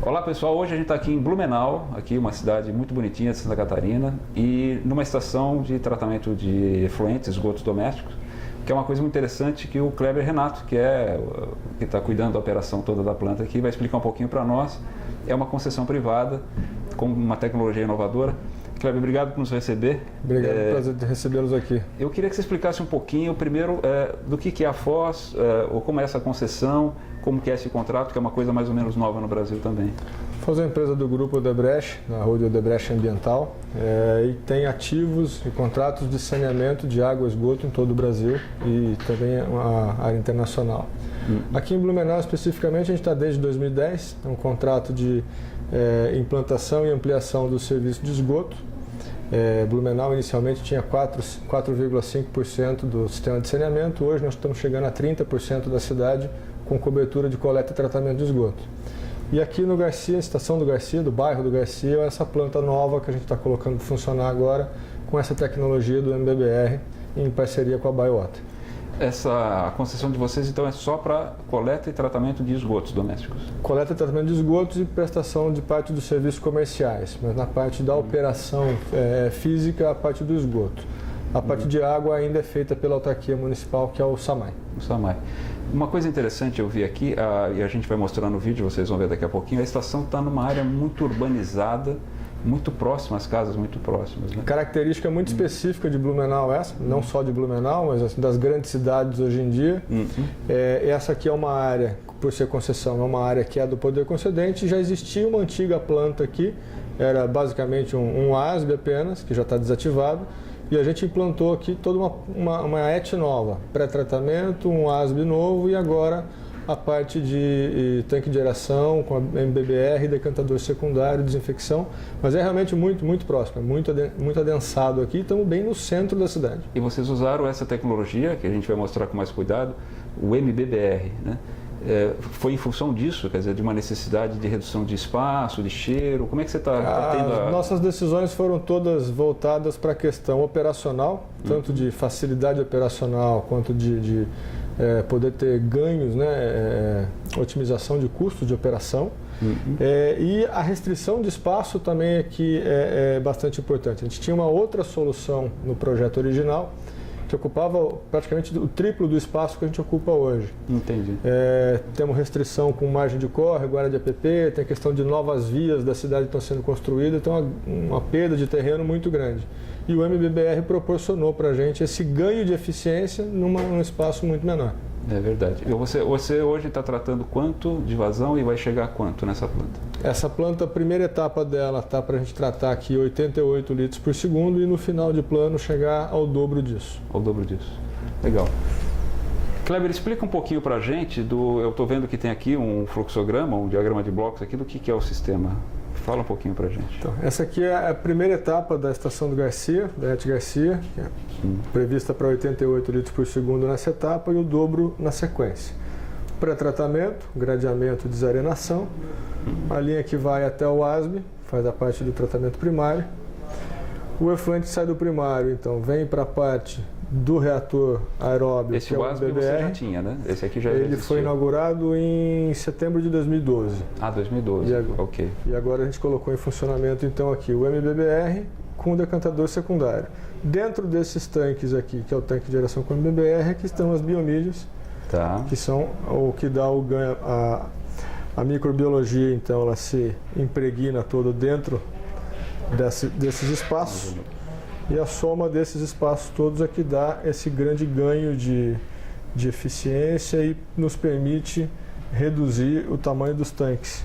Olá pessoal, hoje a gente está aqui em Blumenau, aqui uma cidade muito bonitinha de Santa Catarina, e numa estação de tratamento de efluentes, esgotos domésticos, que é uma coisa muito interessante que o Kleber Renato, que está cuidando da operação toda da planta aqui, vai explicar um pouquinho para nós. É uma concessão privada, com uma tecnologia inovadora. Kleber, obrigado por nos receber. Obrigado, prazer de recebê-los aqui. Eu queria que você explicasse um pouquinho, primeiro, do que é a Foz, ou como é essa concessão, como que é esse contrato, que é uma coisa mais ou menos nova no Brasil também. Foz é uma empresa do grupo Odebrecht, na Road Odebrecht Ambiental, e tem ativos e contratos de saneamento de água e esgoto em todo o Brasil e também uma área internacional. Aqui em Blumenau, especificamente, a gente está desde 2010, é um contrato de implantação e ampliação do serviço de esgoto. Blumenau inicialmente tinha 4,5% do sistema de saneamento, hoje nós estamos chegando a 30% da cidade com cobertura de coleta e tratamento de esgoto. E aqui no Garcia, estação do Garcia, do bairro do Garcia, essa planta nova que a gente está colocando para funcionar agora com essa tecnologia do MBBR em parceria com a Biowater. A concessão de vocês, então, é só para coleta e tratamento de esgotos domésticos? Coleta e tratamento de esgotos e prestação de parte dos serviços comerciais, mas na parte da operação física, a parte do esgoto. A parte de água ainda é feita pela autarquia municipal, que é o SAMAI. O SAMAI. Uma coisa interessante eu vi aqui, e a gente vai mostrar no vídeo, vocês vão ver daqui a pouquinho, a estação está numa área muito urbanizada, muito próxima, as casas muito próximas, né? Característica muito específica de Blumenau essa, não só de Blumenau, mas assim, das grandes cidades hoje em dia. Essa aqui é uma área, por ser concessão, é uma área que é do poder concedente. Já existia uma antiga planta aqui, era basicamente um ASB apenas, que já está desativado, e a gente implantou aqui toda uma ET nova, pré-tratamento, um ASB novo e agora a parte de tanque de aeração com a MBBR, decantador secundário, desinfecção, mas é realmente muito próximo, muito adensado aqui, estamos bem no centro da cidade. E vocês usaram essa tecnologia, que a gente vai mostrar com mais cuidado, o MBBR, né? Foi em função disso, quer dizer, de uma necessidade de redução de espaço, de cheiro? Como é que você está tendo As nossas decisões foram todas voltadas para a questão operacional, tanto de facilidade operacional quanto de poder ter ganhos, né, otimização de custos de operação. E a restrição de espaço também aqui é bastante importante. A gente tinha uma outra solução no projeto original, que ocupava praticamente o triplo do espaço que a gente ocupa hoje. Entendi. Temos restrição com margem de córrego, área de APP, tem a questão de novas vias da cidade que estão sendo construídas, então uma perda de terreno muito grande. E o MBBR proporcionou para a gente esse ganho de eficiência num espaço muito menor. É verdade. Você hoje está tratando quanto de vazão e vai chegar a quanto nessa planta? Essa planta, a primeira etapa dela está para a gente tratar aqui 88 litros por segundo e no final de plano chegar ao dobro disso. Ao dobro disso. Legal. Kleber, explica um pouquinho para a gente, eu estou vendo que tem aqui um fluxograma, um diagrama de blocos aqui, do que é o sistema. Fala um pouquinho para a gente. Então, essa aqui é a primeira etapa da estação do Garcia, da ET Garcia, que é prevista para 88 litros por segundo nessa etapa e o dobro na sequência. Pré-tratamento, gradeamento e desarenação. A linha que vai até o ASB, faz a parte do tratamento primário. O efluente sai do primário, então, vem para a parte do reator aeróbio, esse que é o ASB MBBR. Você já tinha, né? Esse aqui já Ele foi inaugurado em setembro de 2012. 2012, ok. E agora a gente colocou em funcionamento, então, aqui o MBBR com o decantador secundário. Dentro desses tanques aqui, que é o tanque de aeração com o MBBR, aqui estão as biomídias, que são o que dá o ganho, a microbiologia, então, ela se impregna toda dentro desses espaços. E a soma desses espaços todos é que dá esse grande ganho de eficiência e nos permite reduzir o tamanho dos tanques.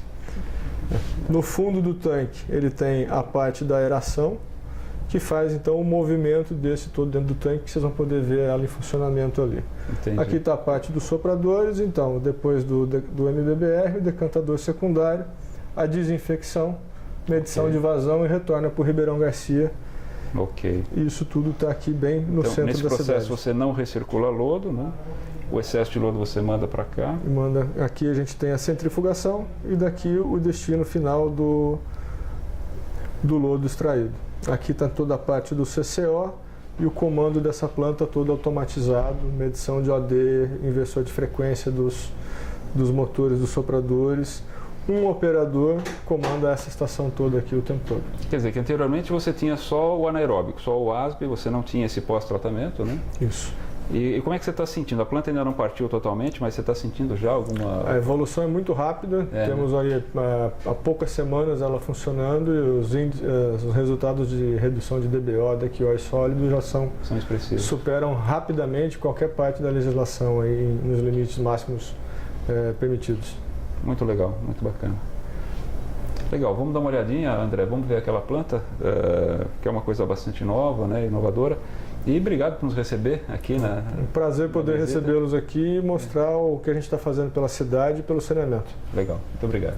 No fundo do tanque ele tem a parte da aeração, que faz então o movimento desse todo dentro do tanque, que vocês vão poder ver ela em funcionamento ali. Entendi. Aqui está a parte dos sopradores, então depois do MBBR, o decantador secundário, a desinfecção, medição de vazão e retorna para o Ribeirão Garcia. Ok. Isso tudo está aqui bem no centro da cidade. Nesse processo você não recircula lodo, né? O excesso de lodo você manda para cá. Aqui a gente tem a centrifugação e daqui o destino final do lodo extraído. Aqui está toda a parte do CCO e o comando dessa planta todo automatizado, medição de OD, inversor de frequência dos motores, dos sopradores, um operador comanda essa estação toda aqui o tempo todo. Quer dizer que anteriormente você tinha só o anaeróbico, só o ASB, você não tinha esse pós-tratamento, né? Isso. E como é que você está sentindo? A planta ainda não partiu totalmente, mas você está sentindo já alguma... A evolução é muito rápida, temos aí há poucas semanas ela funcionando e os resultados de redução de DBO, DQO sólido já são expressivos. Superam rapidamente qualquer parte da legislação aí nos limites máximos permitidos. Muito legal, muito bacana. Legal, vamos dar uma olhadinha, André, vamos ver aquela planta, que é uma coisa bastante nova, né, inovadora. E obrigado por nos receber aqui na... Um prazer poder recebê-los aqui e mostrar o que a gente está fazendo pela cidade e pelo saneamento. Legal, muito obrigado.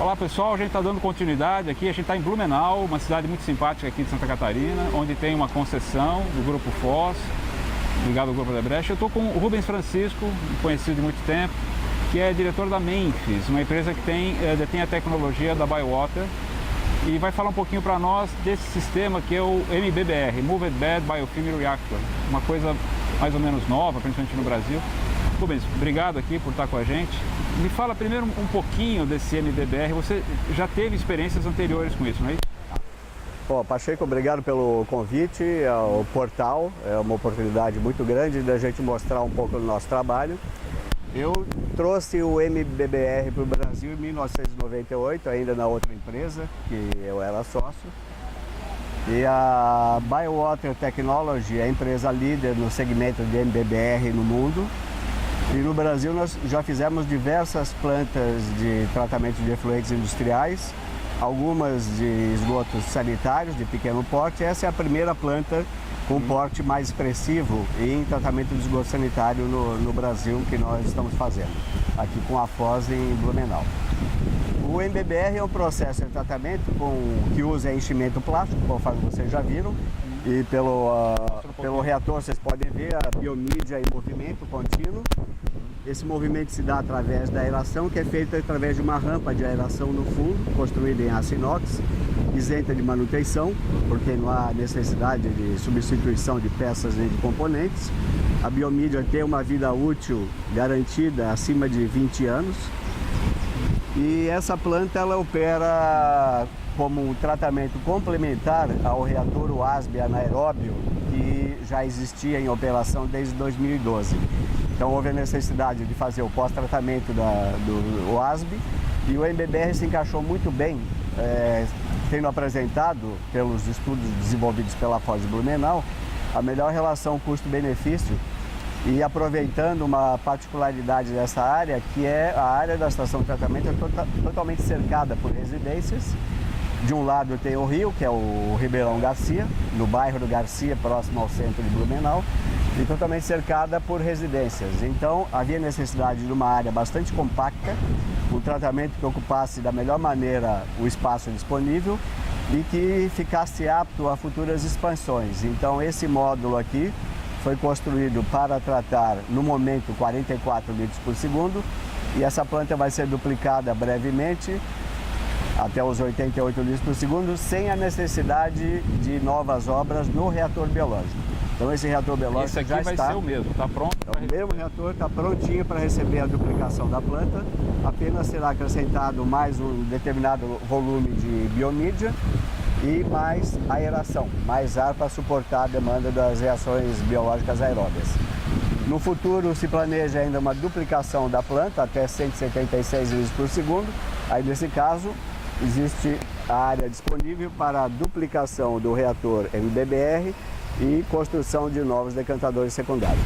Olá pessoal, a gente está dando continuidade aqui, a gente está em Blumenau, uma cidade muito simpática aqui de Santa Catarina, onde tem uma concessão do Grupo Foz, ligado ao Grupo Odebrecht. Eu estou com o Rubens Francisco, conhecido de muito tempo, que é diretor da Memphis, uma empresa que detém a tecnologia da Biowater, e vai falar um pouquinho para nós desse sistema que é o MBBR, Moved Bed Biofilm Reactor, uma coisa mais ou menos nova, principalmente no Brasil. Rubens, obrigado aqui por estar com a gente. Me fala primeiro um pouquinho desse MBBR. Você já teve experiências anteriores com isso, não é isso? Bom, Pacheco, obrigado pelo convite ao portal. É uma oportunidade muito grande da gente mostrar um pouco do nosso trabalho. Eu trouxe o MBBR para o Brasil em 1998, ainda na outra empresa, que eu era sócio. E a Biowater Technology é a empresa líder no segmento de MBBR no mundo. E no Brasil nós já fizemos diversas plantas de tratamento de efluentes industriais, algumas de esgotos sanitários de pequeno porte. Essa é a primeira planta com porte mais expressivo em tratamento de esgoto sanitário no Brasil que nós estamos fazendo, aqui com a Foz em Blumenau. O MBBR é um processo de tratamento que usa enchimento plástico, conforme vocês já viram. E pelo reator vocês podem ver a biomídia em movimento contínuo. Esse movimento se dá através da aeração, que é feita através de uma rampa de aeração no fundo, construída em aço inox, isenta de manutenção, porque não há necessidade de substituição de peças nem de componentes. A biomídia tem uma vida útil garantida acima de 20 anos. E essa planta ela opera como um tratamento complementar ao reator UASB anaeróbio, que já existia em operação desde 2012. Então houve a necessidade de fazer o pós-tratamento do UASB e o MBBR se encaixou muito bem, tendo apresentado pelos estudos desenvolvidos pela Foz de Blumenau a melhor relação custo-benefício e aproveitando uma particularidade dessa área, que é a área da estação de tratamento totalmente cercada por residências. De um lado tem o rio, que é o Ribeirão Garcia, no bairro do Garcia, próximo ao centro de Blumenau, e totalmente cercada por residências. Então havia necessidade de uma área bastante compacta, um tratamento que ocupasse da melhor maneira o espaço disponível e que ficasse apto a futuras expansões. Então esse módulo aqui foi construído para tratar, no momento, 44 litros por segundo, e essa planta vai ser duplicada brevemente até os 88 litros por segundo, sem a necessidade de novas obras no reator biológico. Então esse reator biológico esse aqui já vai está... ser o mesmo, está pronto? O mesmo reator está prontinho para receber a duplicação da planta, apenas será acrescentado mais um determinado volume de biomídia e mais aeração, mais ar para suportar a demanda das reações biológicas aeróbias. No futuro se planeja ainda uma duplicação da planta até 176 litros por segundo. Aí nesse caso existe a área disponível para a duplicação do reator MBBR e construção de novos decantadores secundários.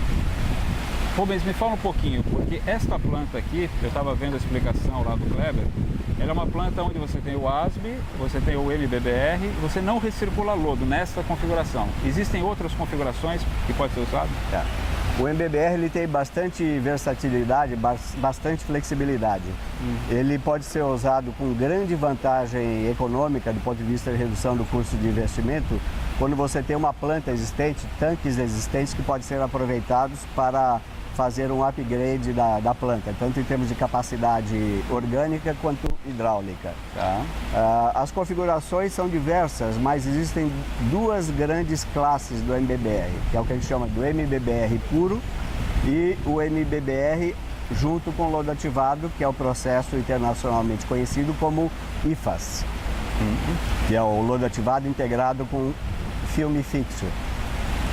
Rubens, me fala um pouquinho, porque esta planta aqui, eu estava vendo a explicação lá do Kleber, ela é uma planta onde você tem o ASB, você tem o MBBR, você não recircula lodo nesta configuração. Existem outras configurações que pode ser usado? O MBBR ele tem bastante versatilidade, bastante flexibilidade. Ele pode ser usado com grande vantagem econômica do ponto de vista de redução do custo de investimento, quando você tem uma planta existente, tanques existentes que podem ser aproveitados para fazer um upgrade da planta, tanto em termos de capacidade orgânica quanto hidráulica. Tá. As configurações são diversas, mas existem duas grandes classes do MBBR, que é o que a gente chama do MBBR puro e o MBBR junto com lodo ativado, que é o processo internacionalmente conhecido como IFAS, que é o lodo ativado integrado com filme fixo.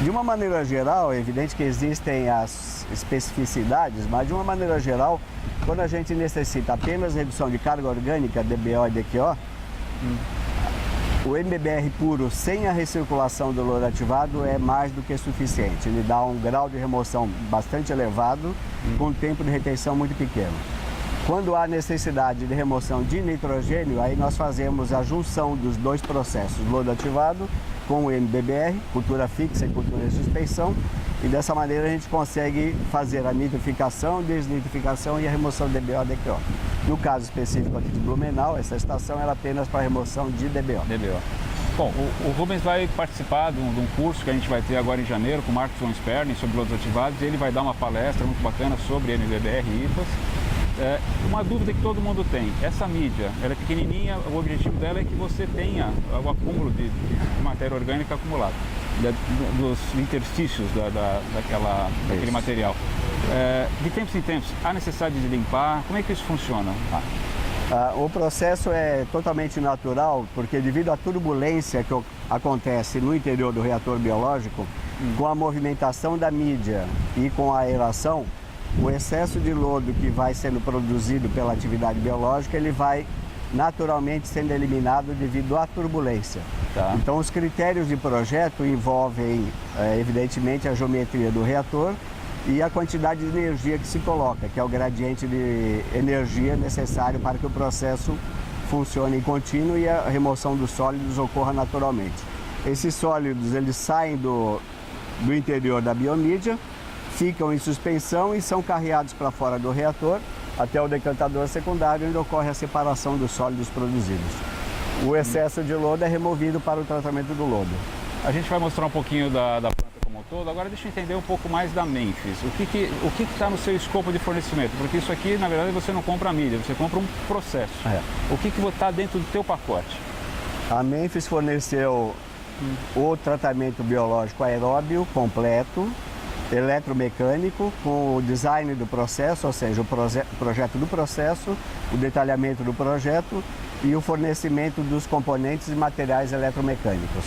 De uma maneira geral, é evidente que existem as especificidades, mas de uma maneira geral, quando a gente necessita apenas redução de carga orgânica, DBO e DQO, o MBBR puro sem a recirculação do lodo ativado é mais do que suficiente. Ele dá um grau de remoção bastante elevado, com um tempo de retenção muito pequeno. Quando há necessidade de remoção de nitrogênio, aí nós fazemos a junção dos dois processos, lodo ativado com o MBBR, cultura fixa e cultura de suspensão, e dessa maneira a gente consegue fazer a nitrificação, desnitrificação e a remoção de DBO e DQO. No caso específico aqui de Blumenau, essa estação era apenas para remoção de DBO. Bom, o Rubens vai participar de um curso que a gente vai ter agora em janeiro com o Marcos von Sperling sobre lodos ativados, e ele vai dar uma palestra muito bacana sobre MBBR e IFAS. Uma dúvida que todo mundo tem, essa mídia, ela é pequenininha, o objetivo dela é que você tenha o acúmulo de matéria orgânica acumulada, dos interstícios daquele material. De tempos em tempos, há necessidade de limpar, como é que isso funciona? O processo é totalmente natural, porque devido à turbulência que acontece no interior do reator biológico, com a movimentação da mídia e com a aeração, o excesso de lodo que vai sendo produzido pela atividade biológica, ele vai naturalmente sendo eliminado devido à turbulência. Tá. Então, os critérios de projeto envolvem, evidentemente, a geometria do reator e a quantidade de energia que se coloca, que é o gradiente de energia necessário para que o processo funcione em contínuo e a remoção dos sólidos ocorra naturalmente. Esses sólidos, eles saem do interior da biomídia, ficam em suspensão e são carreados para fora do reator até o decantador secundário, onde ocorre a separação dos sólidos produzidos. O excesso de lodo é removido para o tratamento do lodo. A gente vai mostrar um pouquinho da planta como um todo. Agora deixa eu entender um pouco mais da Memphis. O que está no seu escopo de fornecimento? Porque isso aqui, na verdade, você não compra a mídia, você compra um processo. O que está dentro do teu pacote? A Memphis forneceu o tratamento biológico aeróbio completo, eletromecânico, com o design do processo, ou seja, o projeto do processo, o detalhamento do projeto e o fornecimento dos componentes e materiais eletromecânicos.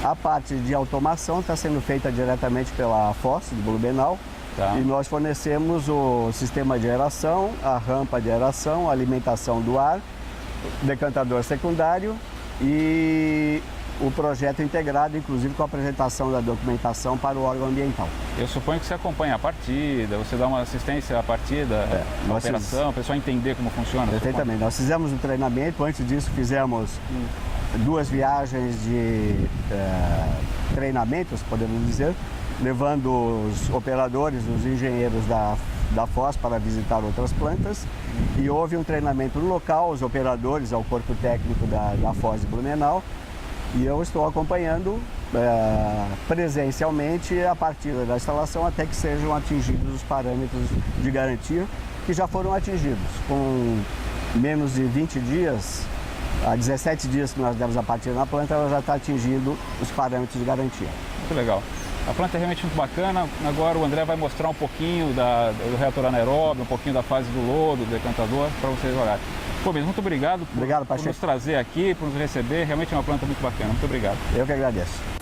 A parte de automação está sendo feita diretamente pela Foz de Blumenau. Tá. E nós fornecemos o sistema de aeração, a rampa de aeração, a alimentação do ar, decantador secundário e o projeto integrado, inclusive com a apresentação da documentação para o órgão ambiental. Eu suponho que você acompanha a partida, você dá uma assistência à partida, à operação, o pessoal entender como funciona. Perfeitamente. Nós fizemos um treinamento, antes disso fizemos 2 viagens de treinamentos, podemos dizer, levando os operadores, os engenheiros da Foz para visitar outras plantas, e houve um treinamento no local, os operadores, ao corpo técnico da Foz de Blumenau, e eu estou acompanhando presencialmente a partir da instalação até que sejam atingidos os parâmetros de garantia que já foram atingidos. Com menos de 20 dias, há 17 dias que nós demos a partida na planta, ela já está atingindo os parâmetros de garantia. Muito legal. A planta é realmente muito bacana. Agora o André vai mostrar um pouquinho do reator anaeróbio, um pouquinho da fase do lodo, do decantador, para vocês olharem. Pô, mesmo, muito obrigado por nos trazer aqui, por nos receber. Realmente é uma planta muito bacana. Muito obrigado. Eu que agradeço.